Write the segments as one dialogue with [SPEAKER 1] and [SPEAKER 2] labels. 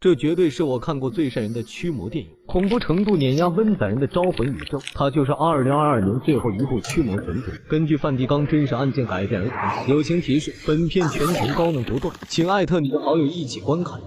[SPEAKER 1] 这绝对是我看过最瘆人的驱魔电影，恐怖程度碾压温载人的招魂宇宙。它就是2022年最后一部驱魔神作，根据梵蒂冈真实案件改编而成。友情提示：本片全程高能不断，请艾特你的好友一起观看。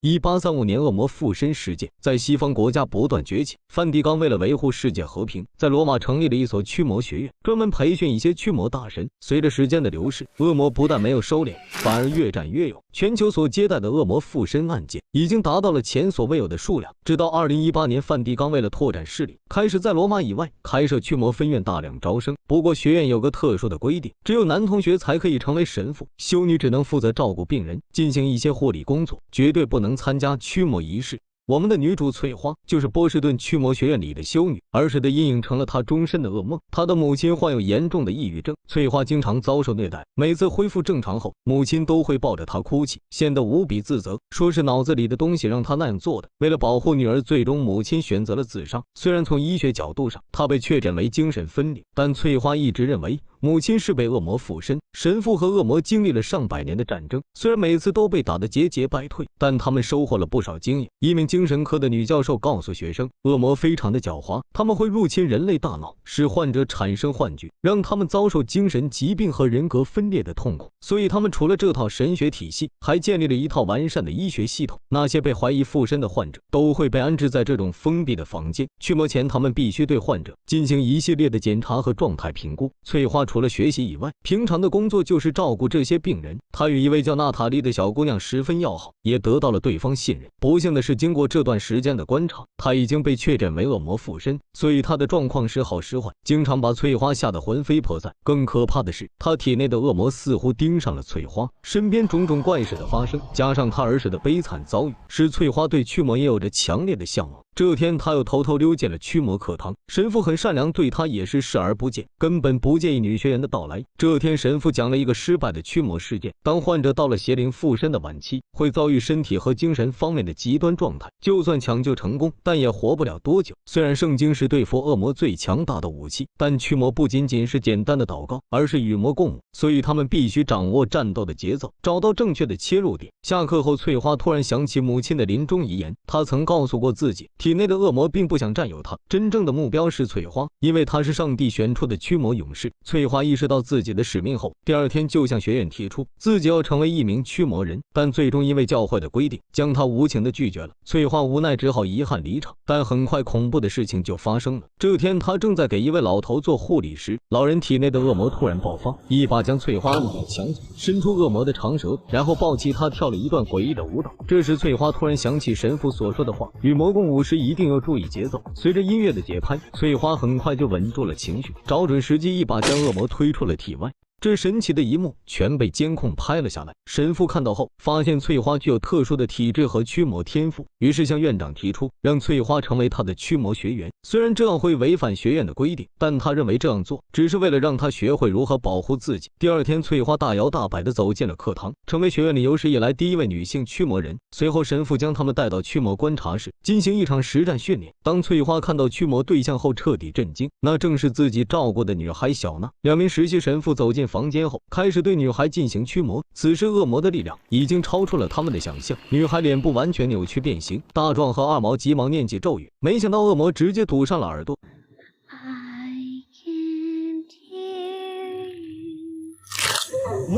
[SPEAKER 1] 1835年恶魔附身事件在西方国家不断崛起，梵蒂冈为了维护世界和平，在罗马成立了一所驱魔学院，专门培训一些驱魔大神。随着时间的流逝，恶魔不但没有收敛，反而越战越勇，全球所接待的恶魔附身案件已经达到了前所未有的数量。直到2018年，梵蒂冈为了拓展势力，开始在罗马以外开设驱魔分院，大量招生。不过学院有个特殊的规定，只有男同学才可以成为神父，修女只能负责照顾病人，进行一些护理工作，绝对不能参加驱魔仪式。我们的女主翠花就是波士顿驱魔学院里的修女，儿时的阴影成了她终身的噩梦。她的母亲患有严重的抑郁症，翠花经常遭受虐待，每次恢复正常后，母亲都会抱着她哭泣，显得无比自责，说是脑子里的东西让她那样做的。为了保护女儿，最终母亲选择了自杀。虽然从医学角度上，她被确诊为精神分裂，但翠花一直认为母亲是被恶魔附身。神父和恶魔经历了上百年的战争，虽然每次都被打得节节败退，但他们收获了不少经验。一名精神科的女教授告诉学生，恶魔非常的狡猾，他们会入侵人类大脑，使患者产生幻觉，让他们遭受精神疾病和人格分裂的痛苦。所以他们除了这套神学体系，还建立了一套完善的医学系统。那些被怀疑附身的患者都会被安置在这种封闭的房间，驱魔前他们必须对患者进行一系列的检查和状态评估。翠花除了学习以外，平常的工作就是照顾这些病人。她与一位叫娜塔莉的小姑娘十分要好，也得到了对方信任。不幸的是，经过这段时间的观察，她已经被确诊为恶魔附身，所以她的状况时好时坏，经常把翠花吓得魂飞魄散。更可怕的是，她体内的恶魔似乎盯上了翠花，身边种种怪事的发生，加上她儿时的悲惨遭遇，使翠花对驱魔也有着强烈的向往。这天，他又偷偷溜进了驱魔课堂，神父很善良，对他也是视而不见，根本不介意女学员的到来。这天，神父讲了一个失败的驱魔事件，当患者到了邪灵附身的晚期，会遭遇身体和精神方面的极端状态，就算抢救成功，但也活不了多久。虽然圣经是对付恶魔最强大的武器，但驱魔不仅仅是简单的祷告，而是与魔共舞，所以他们必须掌握战斗的节奏，找到正确的切入点。下课后，翠花突然想起母亲的临终遗言，她曾告诉过自己，体内的恶魔并不想占有她，真正的目标是翠花，因为她是上帝选出的驱魔勇士。翠花意识到自己的使命后，第二天就向学院提出自己要成为一名驱魔人，但最终因为教会的规定，将她无情地拒绝了。翠花无奈只好遗憾离场，但很快恐怖的事情就发生了。这天，她正在给一位老头做护理时，老人体内的恶魔突然爆发，一把将翠花摁在墙角，伸出恶魔的长舌，然后抱起她跳了一段诡异的舞蹈。这时，翠花突然想起神父所说的话，与魔共舞时一定要注意节奏。随着音乐的节拍，翠花很快就稳住了情绪，找准时机一把将恶魔推出了体外。这神奇的一幕全被监控拍了下来。神父看到后，发现翠花具有特殊的体质和驱魔天赋，于是向院长提出让翠花成为他的驱魔学员。虽然这样会违反学院的规定，但他认为这样做只是为了让她学会如何保护自己。第二天，翠花大摇大摆地走进了课堂，成为学院里有史以来第一位女性驱魔人。随后，神父将他们带到驱魔观察室，进行一场实战训练。当翠花看到驱魔对象后，彻底震惊，那正是自己照顾的女孩小娜。两名实习神父走进房间后，开始对女孩进行驱魔。此时恶魔的力量已经超出了他们的想象，女孩脸部完全扭曲变形，大壮和二毛急忙念起咒语，没想到恶魔直接堵上了耳朵。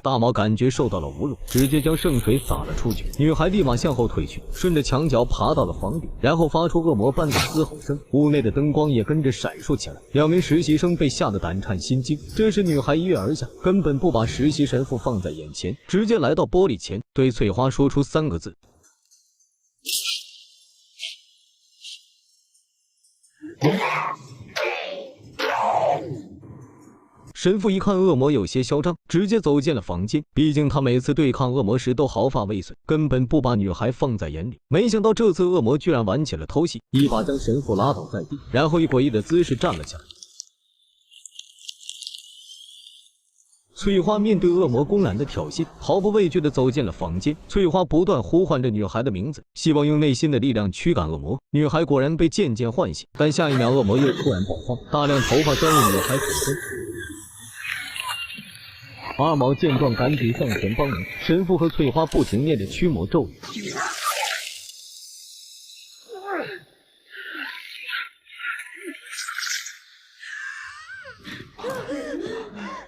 [SPEAKER 1] 大毛感觉受到了侮辱，直接将圣水洒了出去。女孩立马向后退去，顺着墙角爬到了房顶，然后发出恶魔般的嘶吼声，屋内的灯光也跟着闪烁起来。两名实习生被吓得胆颤心惊。这时女孩一跃而下，根本不把实习神父放在眼前，直接来到玻璃前，对翠花说出3个字：神父一看恶魔有些嚣张，直接走进了房间。毕竟他每次对抗恶魔时都毫发未损，根本不把女孩放在眼里。没想到这次恶魔居然玩起了偷戏，一把将神父拉倒在地，然后以诡异的姿势站了起来。翠花面对恶魔公然的挑衅，毫不畏惧地走进了房间。翠花不断呼唤着女孩的名字，希望用内心的力量驱赶恶魔。女孩果然被渐渐唤醒，但下一秒恶魔又突然爆发，大量头发钻入女孩口中。二毛见状赶紧上前帮忙，神父和翠花不停念着驱魔咒语。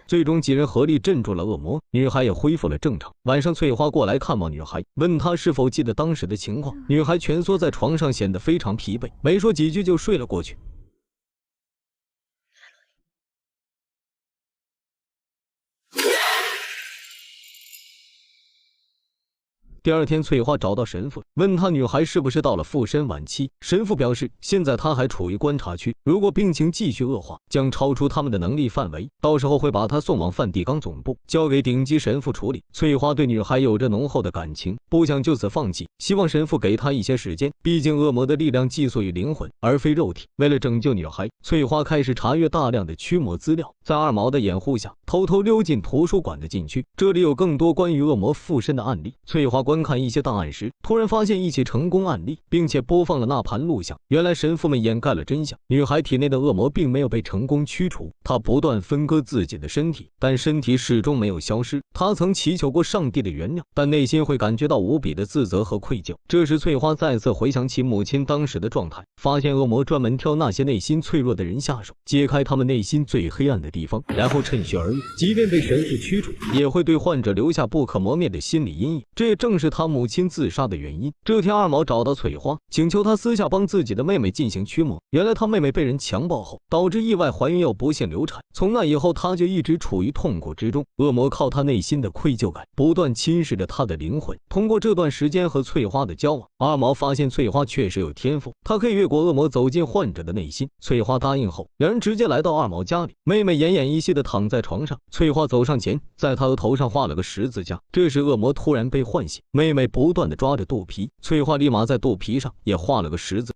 [SPEAKER 1] 最终几人合力镇住了恶魔，女孩也恢复了正常。晚上翠花过来看望女孩，问她是否记得当时的情况。女孩蜷缩在床上，显得非常疲惫，没说几句就睡了过去。第二天，翠花找到神父，问他女孩是不是到了附身晚期。神父表示，现在她还处于观察区，如果病情继续恶化，将超出他们的能力范围，到时候会把她送往梵蒂冈总部，交给顶级神父处理。翠花对女孩有着浓厚的感情，不想就此放弃，希望神父给她一些时间。毕竟恶魔的力量寄宿于灵魂，而非肉体。为了拯救女孩，翠花开始查阅大量的驱魔资料，在二毛的掩护下，偷偷溜进图书馆的禁区，这里有更多关于恶魔附身的案例。翠花观看一些档案时，突然发现一起成功案例，并且播放了那盘录像。原来神父们掩盖了真相，女孩体内的恶魔并没有被成功驱除，她不断分割自己的身体，但身体始终没有消失。她曾祈求过上帝的原谅，但内心会感觉到无比的自责和愧疚。这时翠花再次回想起母亲当时的状态，发现恶魔专门挑那些内心脆弱的人下手，揭开他们内心最黑暗的地方，然后趁虚而入。即便被神父驱除，也会对患者留下不可磨灭的心理阴影。这也正是他母亲自杀的原因。这天，二毛找到翠花，请求她私下帮自己的妹妹进行驱魔。原来他妹妹被人强暴后，导致意外怀孕又不幸流产，从那以后他就一直处于痛苦之中。恶魔靠他内心的愧疚感，不断侵蚀着他的灵魂。通过这段时间和翠花的交往，二毛发现翠花确实有天赋，她可以越过恶魔走进患者的内心。翠花答应后，两人直接来到二毛家里。妹妹奄奄一息地躺在床上，翠花走上前，在她额头上画了个十字架。这时恶魔突然被唤醒，妹妹不断地抓着肚皮，翠花立马在肚皮上也画了个十字。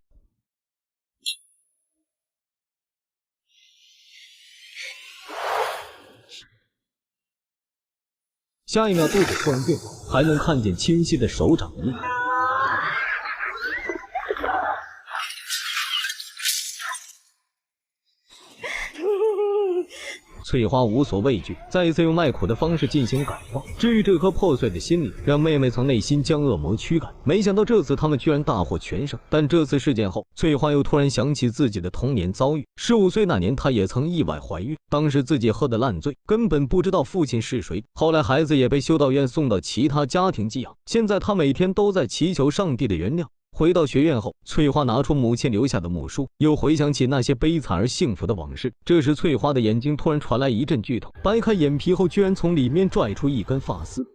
[SPEAKER 1] 下一秒肚子突然变红，还能看见清晰的手掌印。翠花无所畏惧，再一次用卖苦的方式进行感化，治愈这颗破碎的心灵，让妹妹从内心将恶魔驱赶。没想到这次他们居然大获全胜。但这次事件后，翠花又突然想起自己的童年遭遇。15岁那年，她也曾意外怀孕，当时自己喝得烂醉，根本不知道父亲是谁。后来孩子也被修道院送到其他家庭寄养，现在她每天都在祈求上帝的原谅。回到学院后，翠花拿出母亲留下的母书，又回想起那些悲惨而幸福的往事。这时，翠花的眼睛突然传来一阵剧痛，掰开眼皮后，居然从里面拽出一根发丝。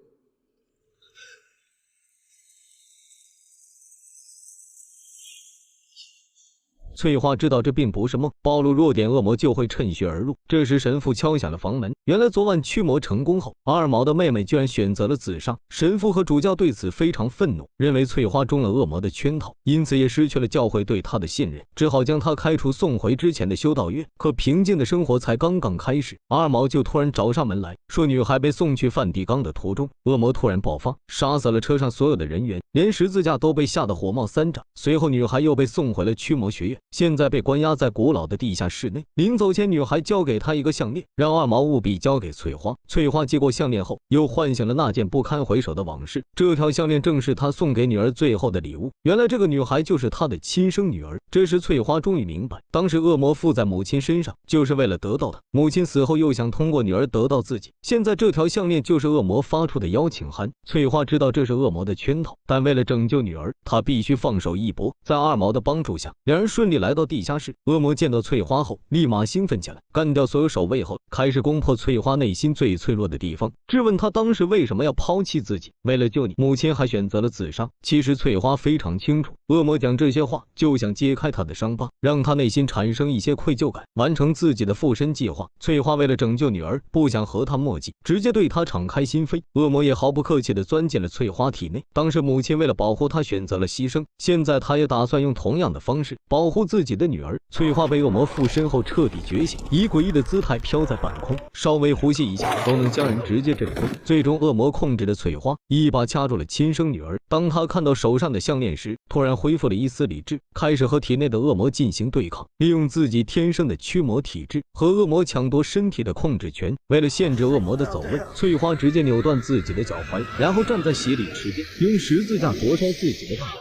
[SPEAKER 1] 翠花知道这并不是梦，暴露弱点，恶魔就会趁虚而入。这时神父敲响了房门，原来昨晚驱魔成功后，二毛的妹妹居然选择了自杀。神父和主教对此非常愤怒，认为翠花中了恶魔的圈套，因此也失去了教会对她的信任，只好将她开除，送回之前的修道院。可平静的生活才刚刚开始，二毛就突然找上门来说，女孩被送去梵蒂冈的途中，恶魔突然爆发，杀死了车上所有的人员，连十字架都被吓得火冒三丈。随后女孩又被送回了驱魔学院，现在被关押在古老的地下室内。临走前，女孩交给她一个项链，让二毛务必交给翠花。翠花接过项链后，又唤醒了那件不堪回首的往事。这条项链正是她送给女儿最后的礼物。原来这个女孩就是她的亲生女儿。这时翠花终于明白，当时恶魔附在母亲身上，就是为了得到她。母亲死后又想通过女儿得到自己，现在这条项链就是恶魔发出的邀请函。翠花知道这是恶魔的圈套，但为了拯救女儿，她必须放手一搏。在二毛的帮助下，两人顺利来到地下室。恶魔见到翠花后，立马兴奋起来，干掉所有守卫后，开始攻破翠花内心最脆弱的地方，质问她当时为什么要抛弃自己，为了救你，母亲还选择了自杀。其实翠花非常清楚，恶魔讲这些话就想揭开她的伤疤，让她内心产生一些愧疚感，完成自己的附身计划。翠花为了拯救女儿，不想和她墨迹，直接对她敞开心扉。恶魔也毫不客气地钻进了翠花体内。当时母亲为了保护她选择了牺牲，现在她也打算用同样的方式保护自己的女儿。翠花被恶魔附身后彻底觉醒，以诡异的姿态飘在半空，稍微呼吸一下都能将人直接震昏。最终恶魔控制着翠花，一把掐住了亲生女儿。当她看到手上的项链时，突然恢复了一丝理智，开始和体内的恶魔进行对抗，利用自己天生的驱魔体质和恶魔抢夺身体的控制权。为了限制恶魔的走位，翠花直接扭断自己的脚踝，然后站在洗礼池边，用十字架灼烧自己的大腿。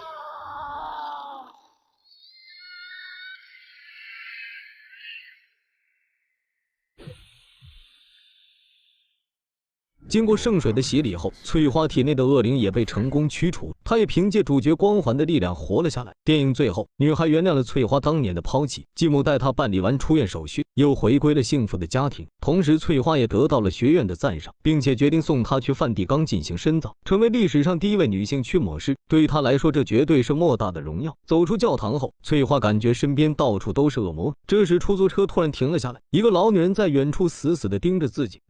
[SPEAKER 1] 经过圣水的洗礼后，翠花体内的恶灵也被成功驱除，她也凭借主角光环的力量活了下来。电影最后，女孩原谅了翠花当年的抛弃，继母带她办理完出院手续，又回归了幸福的家庭。同时，翠花也得到了学院的赞赏，并且决定送她去梵蒂冈进行深造，成为历史上第一位女性驱魔师。对于她来说，这绝对是莫大的荣耀。走出教堂后，翠花感觉身边到处都是恶魔。这时，出租车突然停了下来，一个老女人在远处死死地盯着自己。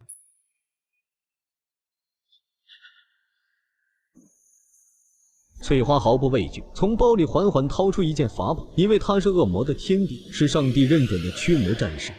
[SPEAKER 1] 翠花毫不畏惧，从包里缓缓掏出一件法宝，因为她是恶魔的天敌，是上帝认准的驱魔战士。